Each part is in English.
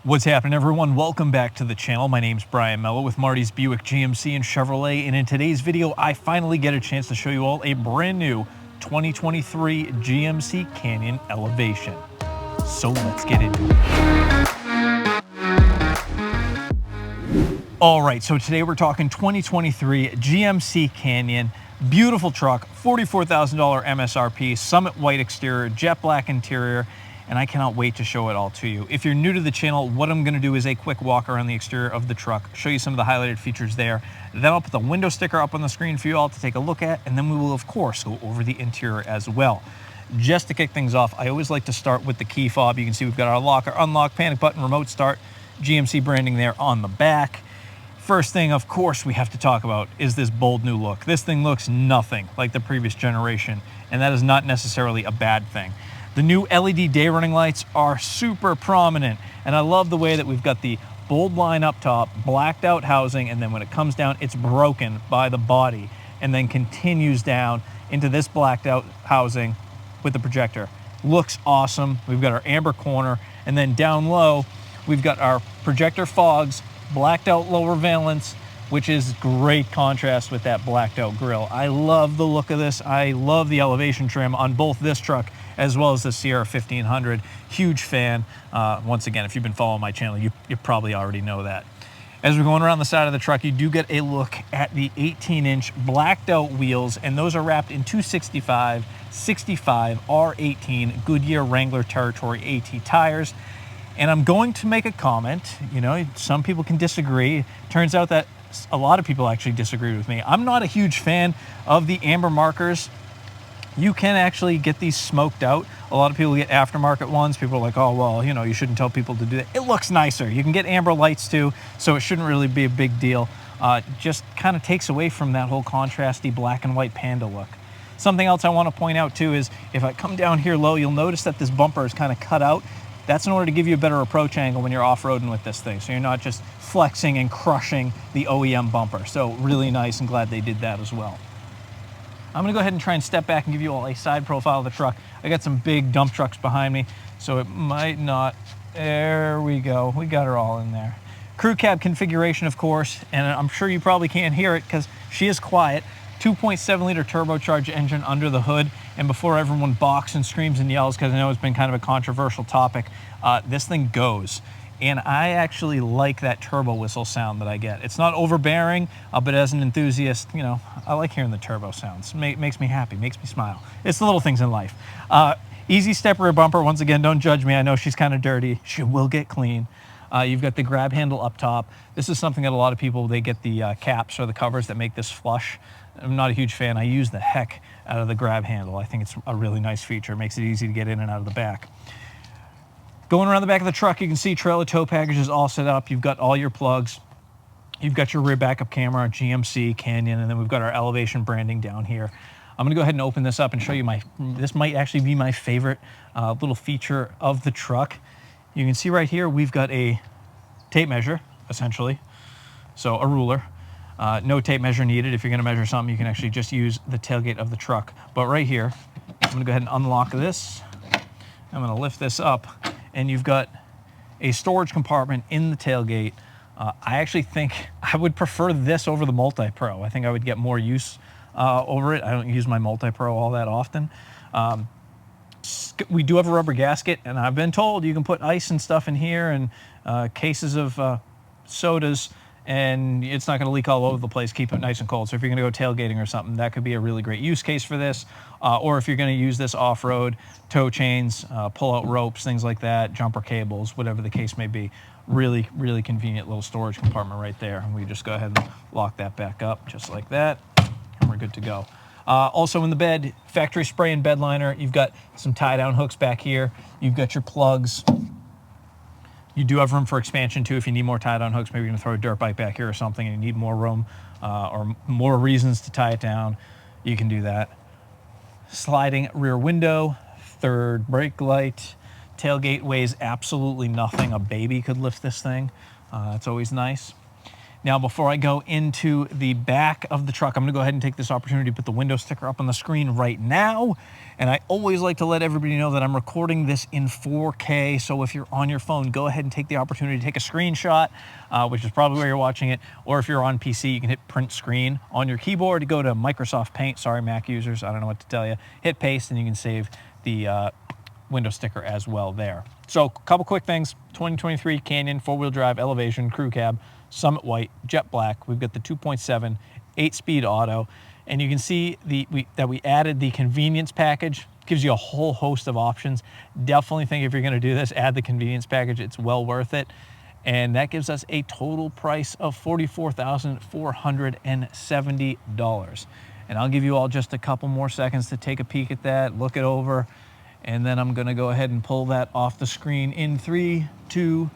What's happening, everyone? Welcome back to the channel. My name's Brian Mello with Marty's Buick GMC and Chevrolet, and in today's video I finally get a chance to show you all a brand new 2023 GMC Canyon Elevation. So let's get into it. Alright, so today we're talking 2023 GMC Canyon. Beautiful truck, $44,000 MSRP, Summit white exterior, jet black interior, and I cannot wait to show it all to you. If you're new to the channel, what I'm gonna do is a quick walk around the exterior of the truck, show you some of the highlighted features there. Then I'll put the window sticker up on the screen for you all to take a look at, and then we will, of course, go over the interior as well. Just to kick things off, I always like to start with the key fob. You can see we've got our lock, our unlock, panic button, remote start, GMC branding there on the back. First thing, of course, we have to talk about is this bold new look. This thing looks nothing like the previous generation, and that is not necessarily a bad thing. The new LED day running lights are super prominent, and I love the way that we've got the bold line up top, blacked out housing, and then when it comes down, it's broken by the body, and then continues down into this blacked out housing with the projector. Looks awesome. We've got our amber corner, and then down low, we've got our projector fogs, blacked out lower valance, which is great contrast with that blacked out grille. I love the look of this. I love the elevation trim on both this truck as well as the Sierra 1500. Huge fan. Once again, if you've been following my channel, you probably already know that. As we're going around the side of the truck, you do get a look at the 18-inch blacked out wheels, and those are wrapped in 265, 65, R18 Goodyear Wrangler Territory AT tires. And I'm going to make a comment. You know, some people can disagree. Turns out that a lot of people actually disagree with me. I'm not a huge fan of the amber markers. You can actually get these smoked out. A lot of people get aftermarket ones. People are like, oh, well, you know, you shouldn't tell people to do that. It looks nicer. You can get amber lights too, so it shouldn't really be a big deal. Just kind of takes away from that whole contrasty black and white Panda look. Something else I want to point out too is if I come down here low, you'll notice that this bumper is kind of cut out. That's in order to give you a better approach angle when you're off-roading with this thing, so you're not just flexing and crushing the OEM bumper. So really nice, and glad they did that as well. I'm gonna go ahead and try and step back and give you all a side profile of the truck. I got some big dump trucks behind me, so it might not. There we go, we got her all in there. Crew cab configuration, of course, and I'm sure you probably can't hear it because she is quiet. 2.7 liter turbocharged engine under the hood. And before everyone balks and screams and yells, because I know it's been kind of a controversial topic, this thing goes. And I actually like that turbo whistle sound that I get. It's not overbearing, but as an enthusiast, you know, I like hearing the turbo sounds. Makes me happy, makes me smile. It's the little things in life. Easy step rear bumper. Once again, don't judge me. I know she's kind of dirty. She will get clean. You've got the grab handle up top. This is something that a lot of people, they get the caps or the covers that make this flush. I'm not a huge fan. I use the heck out of the grab handle. I think it's a really nice feature. It makes it easy to get in and out of the back. Going around the back of the truck, you can see trailer tow package is all set up. You've got all your plugs. You've got your rear backup camera, GMC, Canyon, and then we've got our elevation branding down here. I'm gonna go ahead and open this up and show you this might actually be my favorite little feature of the truck. You can see right here, we've got a tape measure, essentially. So a ruler. No tape measure needed. If you're gonna measure something, you can actually just use the tailgate of the truck. But right here, I'm gonna go ahead and unlock this. I'm gonna lift this up, and you've got a storage compartment in the tailgate. I actually think I would prefer this over the Multi-Pro. I think I would get more use over it. I don't use my Multi-Pro all that often. We do have a rubber gasket, and I've been told you can put ice and stuff in here and cases of sodas, and it's not going to leak all over the place. Keep it nice and cold. So if you're going to go tailgating or something, that could be a really great use case for this. Or if you're going to use this off-road, tow chains, pull-out ropes, things like that, jumper cables, whatever the case may be. Really, really convenient little storage compartment right there. And we just go ahead and lock that back up just like that, and we're good to go. Also in the bed, factory spray and bed liner. You've got some tie-down hooks back here. You've got your plugs. You do have room for expansion too if you need more tie-down hooks. Maybe you're gonna throw a dirt bike back here or something and you need more room or more reasons to tie it down, you can do that. Sliding rear window, third brake light. Tailgate weighs absolutely nothing. A baby could lift this thing. That's always nice. Now, before I go into the back of the truck, I'm going to go ahead and take this opportunity to put the window sticker up on the screen right now. And I always like to let everybody know that I'm recording this in 4K. So if you're on your phone, go ahead and take the opportunity to take a screenshot, which is probably where you're watching it. Or if you're on PC, you can hit print screen on your keyboard. Go to Microsoft Paint. Sorry, Mac users, I don't know what to tell you. Hit paste and you can save the window sticker as well there. So a couple quick things. 2023 Canyon, 4-wheel drive, elevation, crew cab, Summit white, jet black. We've got the 2.7, 8-speed auto. And you can see that we added the convenience package. Gives you a whole host of options. Definitely think if you're gonna do this, add the convenience package. It's well worth it. And that gives us a total price of $44,470. And I'll give you all just a couple more seconds to take a peek at that, look it over, and then I'm gonna go ahead and pull that off the screen in 3, 2,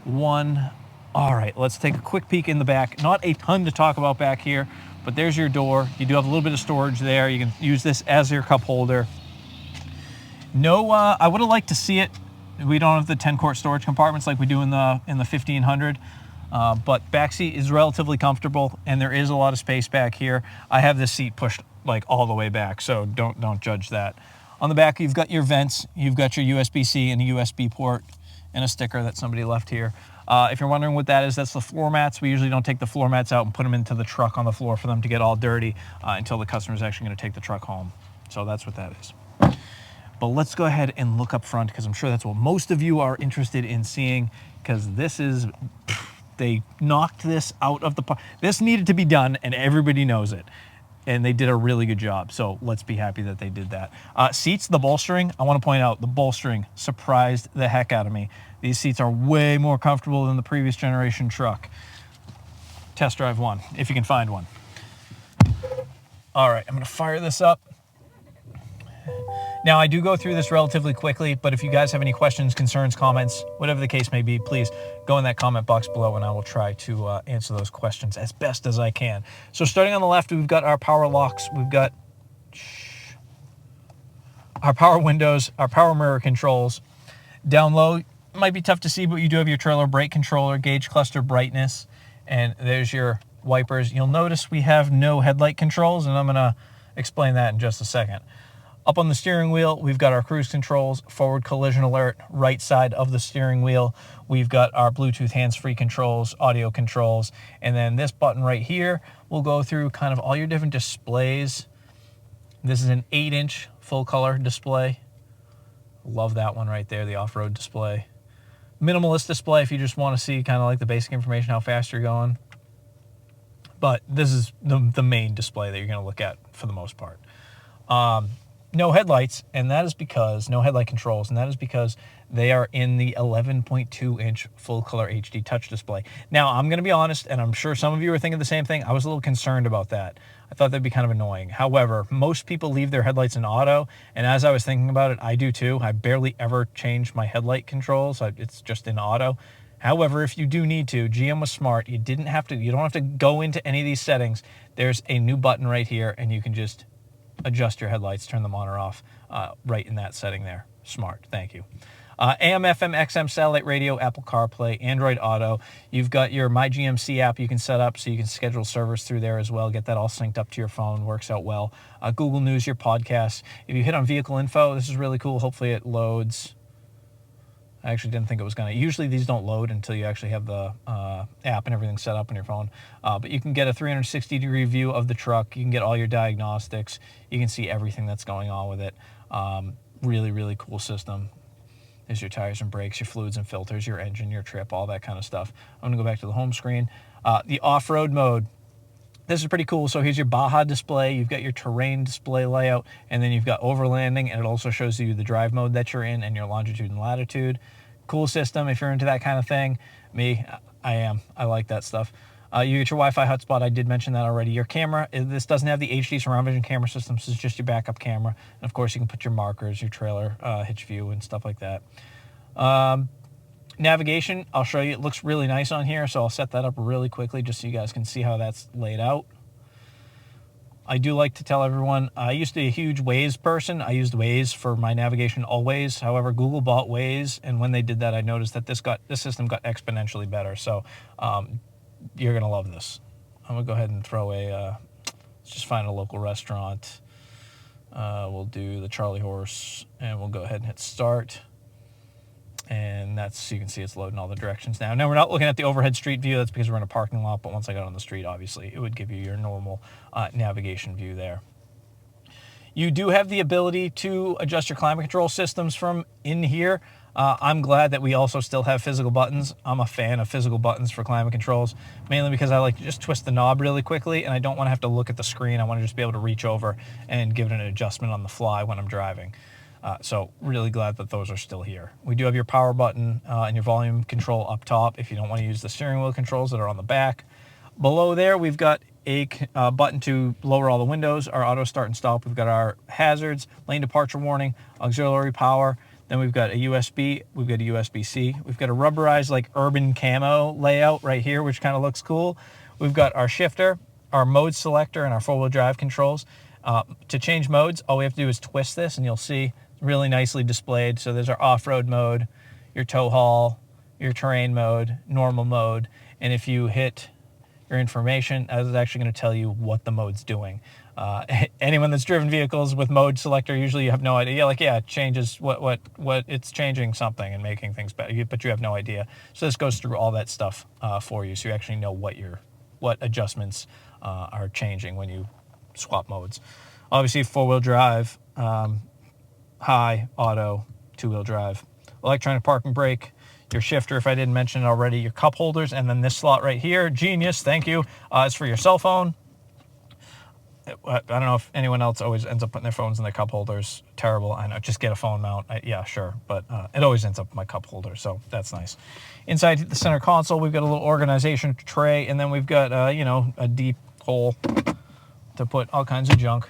1. All right, let's take a quick peek in the back. Not a ton to talk about back here, but there's your door. You do have a little bit of storage there. You can use this as your cup holder. No, I would have liked to see it. We don't have the 10-quart storage compartments like we do in the 1500, but back seat is relatively comfortable, and there is a lot of space back here. I have this seat pushed like all the way back, so don't judge that. On the back, you've got your vents. You've got your USB-C and a USB port and a sticker that somebody left here. If you're wondering what that is, that's the floor mats. We usually don't take the floor mats out and put them into the truck on the floor for them to get all dirty until the customer is actually going to take the truck home. So that's what that is. But let's go ahead and look up front, because I'm sure that's what most of you are interested in seeing, because this is, they knocked this out of the park. This needed to be done, and everybody knows it. And they did a really good job, so let's be happy that they did that. Seats, the bolstering, I want to point out, the bolstering surprised the heck out of me. These seats are way more comfortable than the previous generation truck. Test drive one, if you can find one. All right, I'm going to fire this up. Now, I do go through this relatively quickly, but if you guys have any questions, concerns, comments, whatever the case may be, please go in that comment box below and I will try to answer those questions as best as I can. So starting on the left, we've got our power locks. We've got our power windows, our power mirror controls. Down low, it might be tough to see, but you do have your trailer brake controller, gauge cluster brightness, and there's your wipers. You'll notice we have no headlight controls, and I'm going to explain that in just a second. Up on the steering wheel, we've got our cruise controls, forward collision alert, right side of the steering wheel. We've got our Bluetooth hands-free controls, audio controls, and then this button right here will go through kind of all your different displays. This is an 8-inch full-color display. Love that one right there, the off-road display. Minimalist display if you just want to see kind of like the basic information, how fast you're going. But this is the main display that you're going to look at for the most part. No headlights, and that is because, no headlight controls, and that is because they are in the 11.2-inch full-color HD touch display. Now, I'm going to be honest, and I'm sure some of you are thinking the same thing. I was a little concerned about that. I thought that'd be kind of annoying. However, most people leave their headlights in auto, and as I was thinking about it, I do too. I barely ever change my headlight controls. It's just in auto. However, if you do need to, GM was smart. You don't have to go into any of these settings. There's a new button right here, and you can just adjust your headlights, turn them on or off right in that setting there. Smart, thank you. AM, FM, XM, satellite radio, Apple CarPlay, Android Auto. You've got your My GMC app you can set up so you can schedule servers through there as well. Get that all synced up to your phone, works out well. Google News, your podcasts. If you hit on vehicle info, this is really cool. Hopefully it loads. I actually didn't think it was going to. Usually these don't load until you actually have the app and everything set up on your phone. But you can get a 360-degree view of the truck. You can get all your diagnostics. You can see everything that's going on with it. Really, really cool system. There's your tires and brakes, your fluids and filters, your engine, your trip, all that kind of stuff. I'm going to go back to the home screen. The off-road mode. This is pretty cool. So here's your Baja display. You've got your terrain display layout, and then you've got overlanding, and it also shows you the drive mode that you're in and your longitude and latitude. Cool system if you're into that kind of thing. Me, I am. I like that stuff. You get your Wi-Fi hotspot. I did mention that already. Your camera, this doesn't have the HD surround vision camera system. This is just your backup camera. And of course, you can put your markers, your trailer hitch view, and stuff like that. Navigation, I'll show you. It looks really nice on here, so I'll set that up really quickly just so you guys can see how that's laid out. I do like to tell everyone, I used to be a huge Waze person. I used Waze for my navigation always. However, Google bought Waze, and when they did that, I noticed that this system got exponentially better. So You're gonna love this. I'm gonna go ahead and throw a, let's just find a local restaurant. We'll do the Charlie Horse, and we'll go ahead and hit start. And that's, you can see it's loading all the directions now. Now we're not looking at the overhead street view. That's because we're in a parking lot, but once I got on the street, obviously, it would give you your normal navigation view there. You do have the ability to adjust your climate control systems from in here. I'm glad that we also still have physical buttons. I'm a fan of physical buttons for climate controls, mainly because I like to just twist the knob really quickly, and I don't want to have to look at the screen. I want to just be able to reach over and give it an adjustment on the fly when I'm driving. So really glad that those are still here. We do have your power button and your volume control up top if you don't want to use the steering wheel controls that are on the back. Below there, we've got a button to lower all the windows, our auto start and stop. We've got our hazards, lane departure warning, auxiliary power. Then we've got a USB, we've got a USB-C. We've got a rubberized like urban camo layout right here, which kind of looks cool. We've got our shifter, our mode selector, and our four-wheel drive controls. To change modes, all we have to do is twist this, and you'll see really nicely displayed. So there's our off-road mode, your tow haul, your terrain mode, normal mode, and if you hit your information, that is actually going to tell you what the mode's doing. Anyone that's driven vehicles with mode selector, usually you have no idea. Like, yeah, it changes what it's changing something and making things better, but you have no idea. So this goes through all that stuff for you, so you actually know what adjustments are changing when you swap modes. Obviously, four-wheel drive, high, auto, two-wheel drive, electronic parking brake, your shifter, if I didn't mention it already, your cup holders, and then this slot right here, genius, thank you, is for your cell phone. I don't know if anyone else always ends up putting their phones in their cup holders. Terrible, I know, just get a phone mount. Yeah, sure, but it always ends up in my cup holder, so that's nice. Inside the center console, we've got a little organization tray, and then we've got, you know, a deep hole to put all kinds of junk.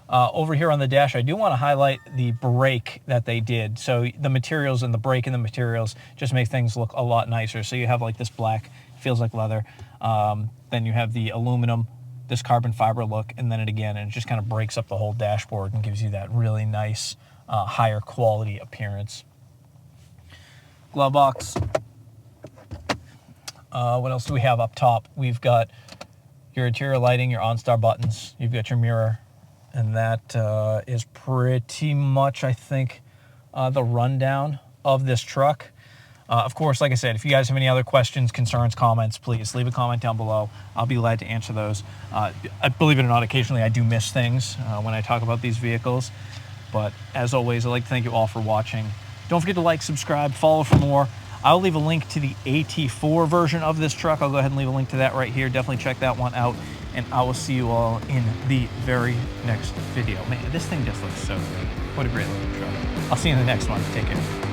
Over here on the dash, I do want to highlight the brake that they did. So the materials and the brake and the materials just make things look a lot nicer. So you have like this black, feels like leather. Then you have the aluminum, this carbon fiber look, and then and it just kind of breaks up the whole dashboard and gives you that really nice, higher quality appearance. Glove box. What else do we have up top? We've got your interior lighting, your OnStar buttons. You've got your mirror. And that is pretty much, I think, the rundown of this truck. Of course, like I said, if you guys have any other questions, concerns, comments, please leave a comment down below. I'll be glad to answer those. Believe it or not, occasionally I do miss things when I talk about these vehicles. But as always, I'd like to thank you all for watching. Don't forget to like, subscribe, follow for more. I'll leave a link to the AT4 version of this truck. I'll go ahead and leave a link to that right here. Definitely check that one out. And I will see you all in the very next video. Man, this thing just looks so good. What a great looking truck. I'll see you in the next one. Take care.